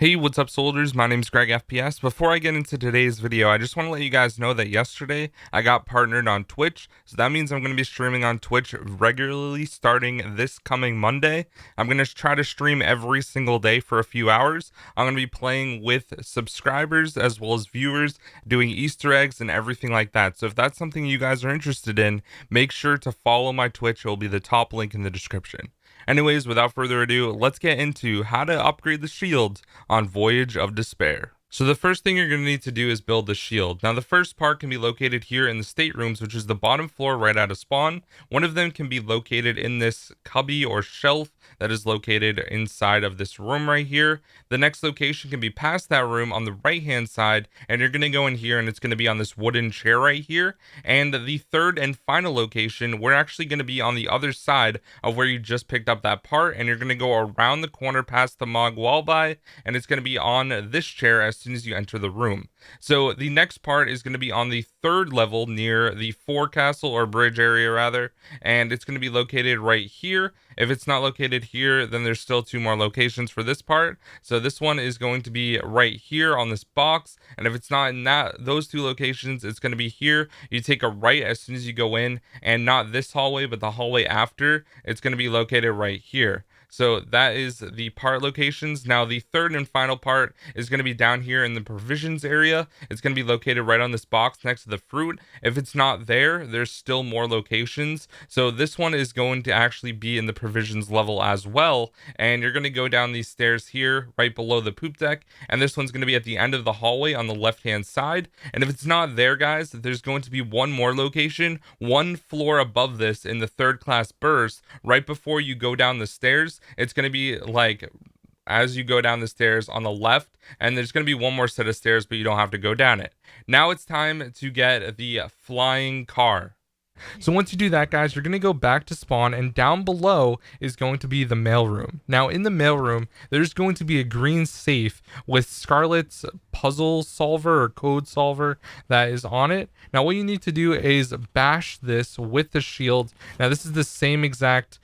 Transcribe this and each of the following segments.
Hey, what's up soldiers? My name's Greg FPS. Before I get into today's video, I just want to let you guys know that yesterday I got partnered on Twitch. So that means I'm going to be streaming on Twitch regularly starting this coming Monday. I'm going to try to stream every single day for a few hours. I'm going to be playing with subscribers as well as viewers, doing Easter eggs and everything like that. So if that's something you guys are interested in, make sure to follow my Twitch. It will be the top link in the description. Anyways, without further ado, let's get into how to upgrade the shield on Voyage of Despair. So the first thing you're going to need to do is build the shield. Now the first part can be located here in the staterooms, which is the bottom floor right out of spawn. One of them can be located in this cubby or shelf that is located inside of this room right here. The next location can be past that room on the right hand side, and you're going to go in here and it's going to be on this wooden chair right here. And the third and final location, we're actually going to be on the other side of where you just picked up that part, and you're going to go around the corner past the Mog Wallby, and it's going to be on this chair as soon as you enter the room. So the next part is going to be on the third level near the forecastle or bridge area rather, and it's going to be located right here. If it's not located here, then there's still two more locations for this part. So this one is going to be right here on this box, and if it's not in those two locations, it's going to be here. You take a right as soon as you go in, and not this hallway but the hallway after. It's going to be located right here. So that is the part locations. Now the third and final part is going to be down here in the provisions area. It's going to be located right on this box next to the fruit. If it's not there, there's still more locations. So this one is going to actually be in the provisions level as well. And you're going to go down these stairs here right below the poop deck. And this one's going to be at the end of the hallway on the left hand side. And if it's not there, guys, there's going to be one more location, one floor above this in the third class burst right before you go down the stairs. It's going to be like as you go down the stairs on the left, and there's going to be one more set of stairs, but you don't have to go down it. Now it's time to get the flying car. So once you do that, guys, you're going to go back to spawn, and down below is going to be the mailroom. Now in the mailroom, there's going to be a green safe with Scarlet's puzzle solver or code solver that is on it. Now what you need to do is bash this with the shield. Now this is the same exact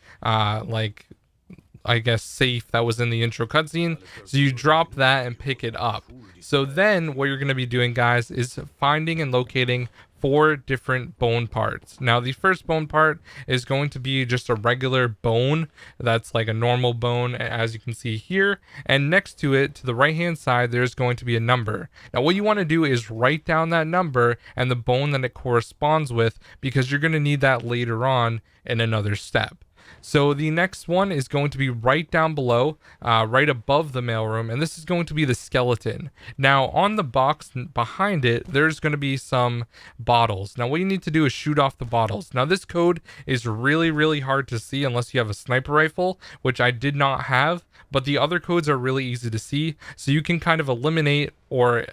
I guess safe that was in the intro cutscene. So you drop that and pick it up. So then what you're going to be doing, guys, is finding and locating 4 different bone parts. Now the first bone part is going to be just a regular bone that's like a normal bone, as you can see here, and next to it to the right hand side there's going to be a number. Now what you want to do is write down that number and the bone that it corresponds with, because you're going to need that later on in another step. So the next one is going to be right down below, right above the mailroom, and this is going to be the skeleton. Now on the box behind it, there's going to be some bottles. Now what you need to do is shoot off the bottles. Now this code is really hard to see unless you have a sniper rifle, which I did not have, but the other codes are really easy to see, so you can kind of eliminate or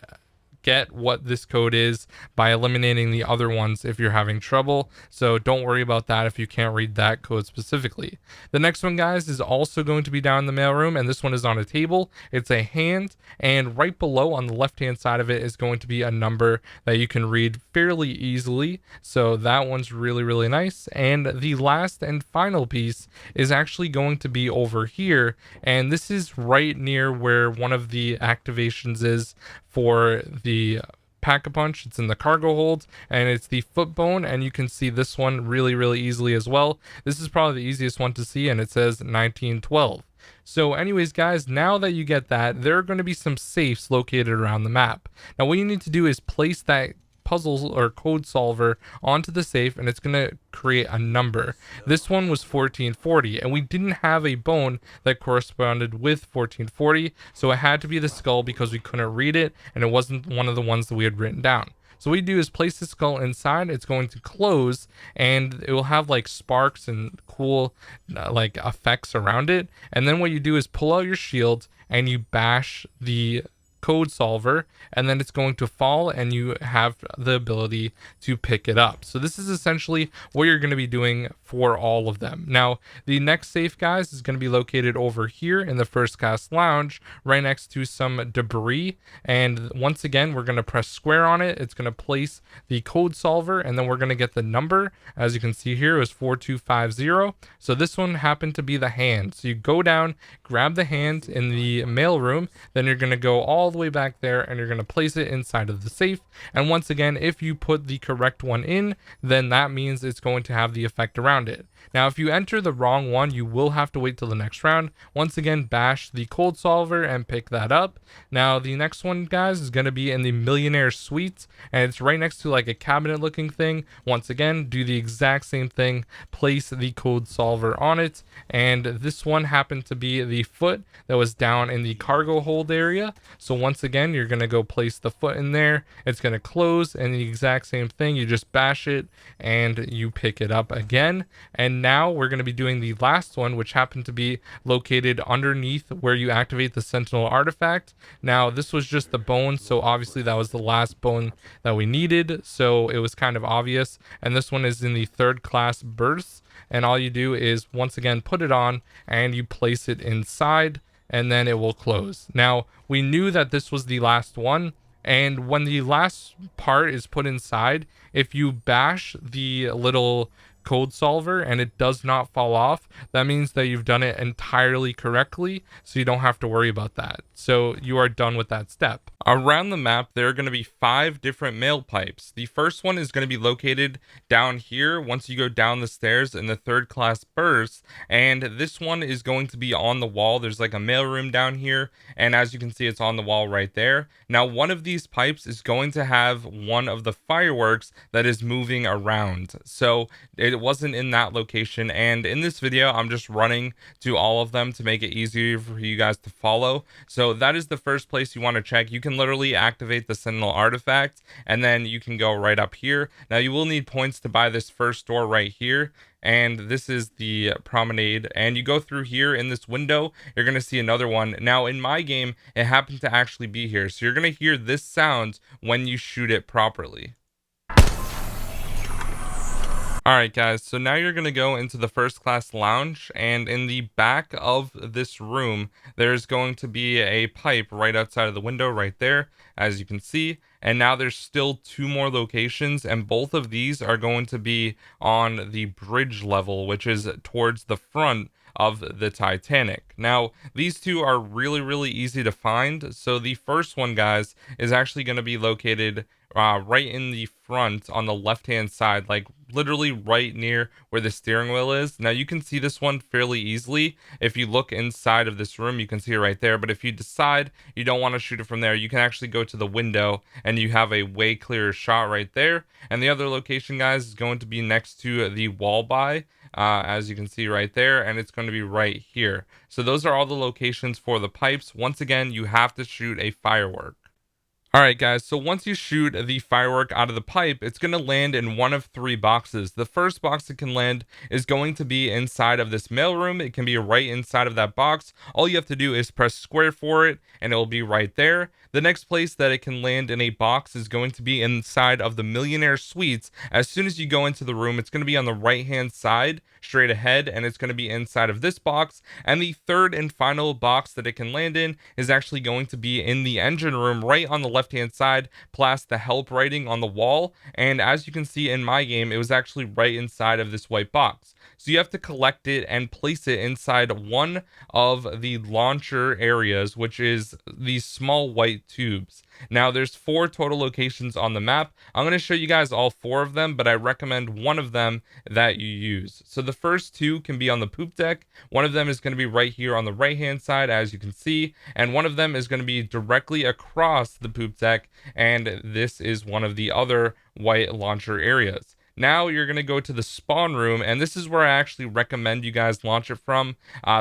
get what this code is by eliminating the other ones if you're having trouble. So don't worry about that if you can't read that code specifically. The next one, guys, is also going to be down in the mailroom, and this one is on a table. It's a hand, and right below on the left hand side of it is going to be a number that you can read fairly easily. So that one's really nice. And the last and final piece is actually going to be over here, and this is right near where one of the activations is for the Pack-a-Punch. It's in the cargo hold, and it's the foot bone, and you can see this one really easily as well. This is probably the easiest one to see, and it says 1912. So anyways, guys, now that you get that, there are going to be some safes located around the map. Now what you need to do is place that puzzle or code solver onto the safe, and it's going to create a number. This one was 1440, and we didn't have a bone that corresponded with 1440, so it had to be the skull because we couldn't read it, and it wasn't one of the ones that we had written down. So what you do is place the skull inside. It's going to close, and it will have like sparks and cool like effects around it. And then what you do is pull out your shield and you bash the code solver, and then it's going to fall and you have the ability to pick it up. So this is essentially what you're going to be doing for all of them. Now, the next safe, guys, is going to be located over here in the first class lounge, right next to some debris. And once again, we're going to press square on it. It's going to place the code solver, and then we're going to get the number. As you can see here, it was 4250. So this one happened to be the hand. So you go down, grab the hand in the mail room, then you're going to go all the way back there and you're going to place it inside of the safe. And once again, if you put the correct one in, then that means it's going to have the effect around it. Now, if you enter the wrong one, you will have to wait till the next round. Once again, bash the code solver and pick that up. Now, the next one, guys, is going to be in the Millionaire Suites, and it's right next to like a cabinet looking thing. Once again, do the exact same thing, place the code solver on it, and this one happened to be the foot that was down in the cargo hold area. So once again, you're going to go place the foot in there. It's going to close, and the exact same thing, you just bash it and you pick it up again. And now we're going to be doing the last one, which happened to be located underneath where you activate the Sentinel artifact. Now, this was just the bone, so obviously that was the last bone that we needed, so it was kind of obvious. And this one is in the third class berths, and all you do is once again put it on and you place it inside, and then it will close. Now, we knew that this was the last one, and when the last part is put inside, if you bash the little code solver and it does not fall off, that means that you've done it entirely correctly, so you don't have to worry about that. So you are done with that step. Around the map, there are going to be 5 different mail pipes. The first one is going to be located down here once you go down the stairs in the third class berths, and this one is going to be on the wall. There's like a mail room down here, and as you can see, it's on the wall right there. Now, one of these pipes is going to have one of the fireworks that is moving around, so it wasn't in that location. And in this video, I'm just running to all of them to make it easier for you guys to follow. So that is the first place you want to check. You can literally activate the Sentinel artifact, and then you can go right up here. Now, you will need points to buy this first door right here, and this is the promenade, and you go through here in this window, you're going to see another one. Now, in my game, it happened to actually be here, so you're going to hear this sound when you shoot it properly. Alright guys, so now you're going to go into the first class lounge, and in the back of this room, there's going to be a pipe right outside of the window right there, as you can see. And now there's still 2 more locations, and both of these are going to be on the bridge level, which is towards the front of the Titanic. Now, these 2 are really easy to find. So the first one, guys, is actually going to be located right in the front on the left hand side, like literally right near where the steering wheel is. Now, you can see this one fairly easily. If you look inside of this room, you can see it right there. But if you decide you don't want to shoot it from there, you can actually go to the window and you have a way clearer shot right there. And the other location, guys, is going to be next to the wall by, as you can see right there, and it's going to be right here. So those are all the locations for the pipes. Once again, you have to shoot a firework. Alright guys, so once you shoot the firework out of the pipe, it's going to land in one of 3 boxes. The first box it can land is going to be inside of this mailroom. It can be right inside of that box. All you have to do is press square for it, and it will be right there. The next place that it can land in a box is going to be inside of the Millionaire Suites. As soon as you go into the room, it's going to be on the right hand side, straight ahead, and it's going to be inside of this box. And the third and final box that it can land in is actually going to be in the engine room, right on the left hand side, past the help writing on the wall. And as you can see in my game, it was actually right inside of this white box. So you have to collect it and place it inside one of the launcher areas, which is these small white tubes. Now, there's 4 total locations on the map. I'm going to show you guys all 4 of them, but I recommend one of them that you use. So the first 2 can be on the poop deck. One of them is going to be right here on the right hand side, as you can see, and one of them is going to be directly across the poop deck, and this is one of the other white launcher areas. Now you're going to go to the spawn room, and this is where I actually recommend you guys launch it from.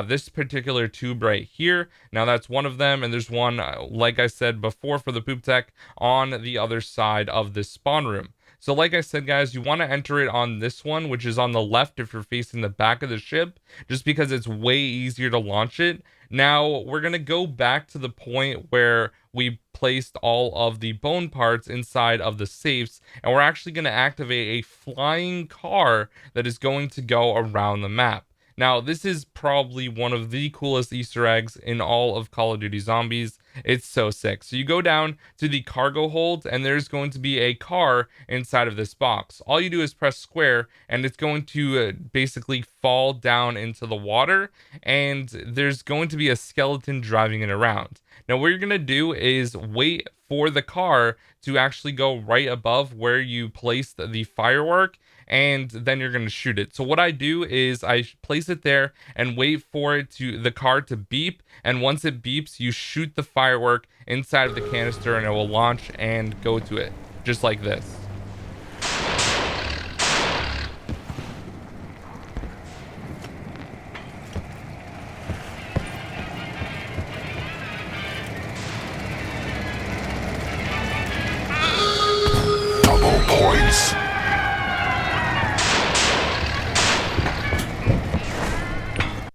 This particular tube right here. Now that's one of them, and there's one, like I said before, for the poop deck on the other side of this spawn room. So like I said, guys, you want to enter it on this one, which is on the left if you're facing the back of the ship, just because it's way easier to launch it. Now we're going to go back to the point where we placed all of the bone parts inside of the safes, and we're actually going to activate a flying car that is going to go around the map. Now, this is probably one of the coolest Easter eggs in all of Call of Duty Zombies. It's so sick. So you go down to the cargo hold, and there's going to be a car inside of this box. All you do is press square, and it's going to basically fall down into the water, and there's going to be a skeleton driving it around. Now, what you're going to do is wait for the car to actually go right above where you placed the firework, and then you're going to shoot it. So what I do is I place it there and wait for the car to beep, and once it beeps, you shoot the firework inside of the canister, and it will launch and go to it, just like this. Double points.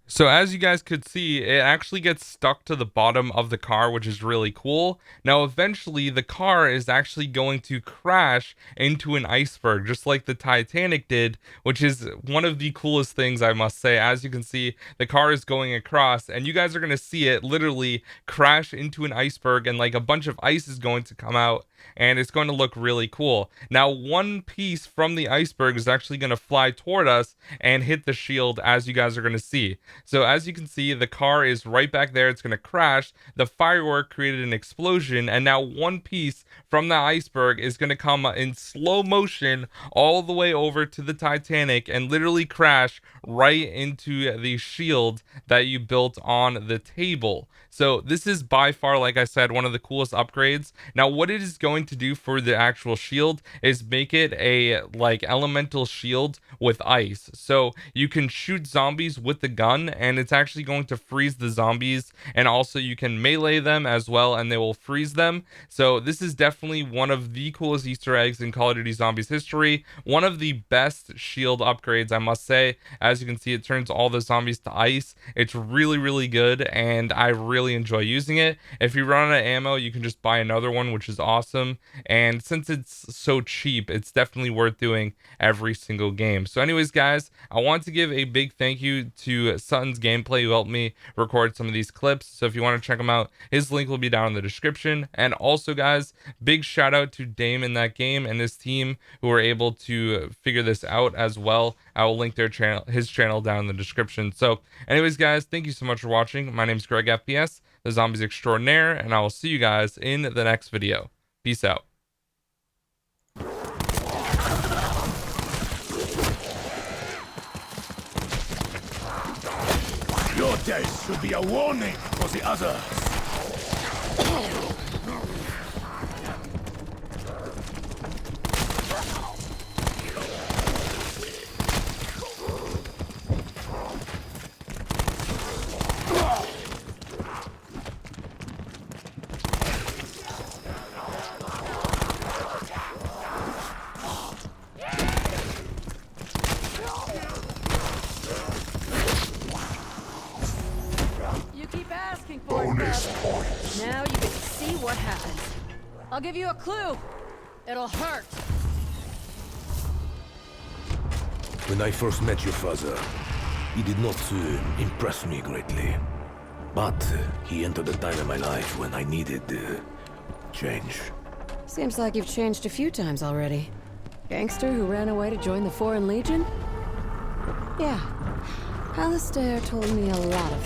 So as you guys could see, it actually gets stuck to the bottom of the car, which is really cool. Now, eventually, the car is actually going to crash into an iceberg, just like the Titanic did, which is one of the coolest things, I must say. As you can see, the car is going across, and you guys are going to see it literally crash into an iceberg, and like a bunch of ice is going to come out, and it's going to look really cool. Now, one piece from the iceberg is actually going to fly toward us and hit the shield, as you guys are going to see. So as you can see, the car is right back there. It's going to crash. The firework created an explosion, and now one piece from the iceberg is going to come in slow motion all the way over to the Titanic and literally crash right into the shield that you built on the table. So this is by far, like I said, one of the coolest upgrades. Now, what it is going to do for the actual shield is make it a like elemental shield with ice. So you can shoot zombies with the gun, and it's actually going to freeze the zombies, and also you can melee them as well, and they will freeze them. So this is definitely one of the coolest Easter eggs in Call of Duty Zombies history. One of the best shield upgrades, I must say. As you can see, it turns all the zombies to ice. It's really, really good, and I really enjoy using it. If you run out of ammo, you can just buy another one, which is awesome. And since it's so cheap, it's definitely worth doing every single game. So anyways, guys, I want to give a big thank you to Sutton's Gameplay, who helped me record some of these clips. So if you want to check him out, his link will be down in the description. And also, guys, big shout out to Dame in that game and his team who were able to figure this out as well. I will link his channel down in the description. So anyways, guys, thank you so much for watching. My name is Greg FPS, the Zombies Extraordinaire, and I will see you guys in the next video. Peace out. Your death should be a warning for the others. Bonus points. Now you get to see what happens. I'll give you a clue. It'll hurt. When I first met your father, he did not impress me greatly. But he entered a time in my life when I needed change. Seems like you've changed a few times already. Gangster who ran away to join the Foreign Legion? Yeah. Alistair told me a lot of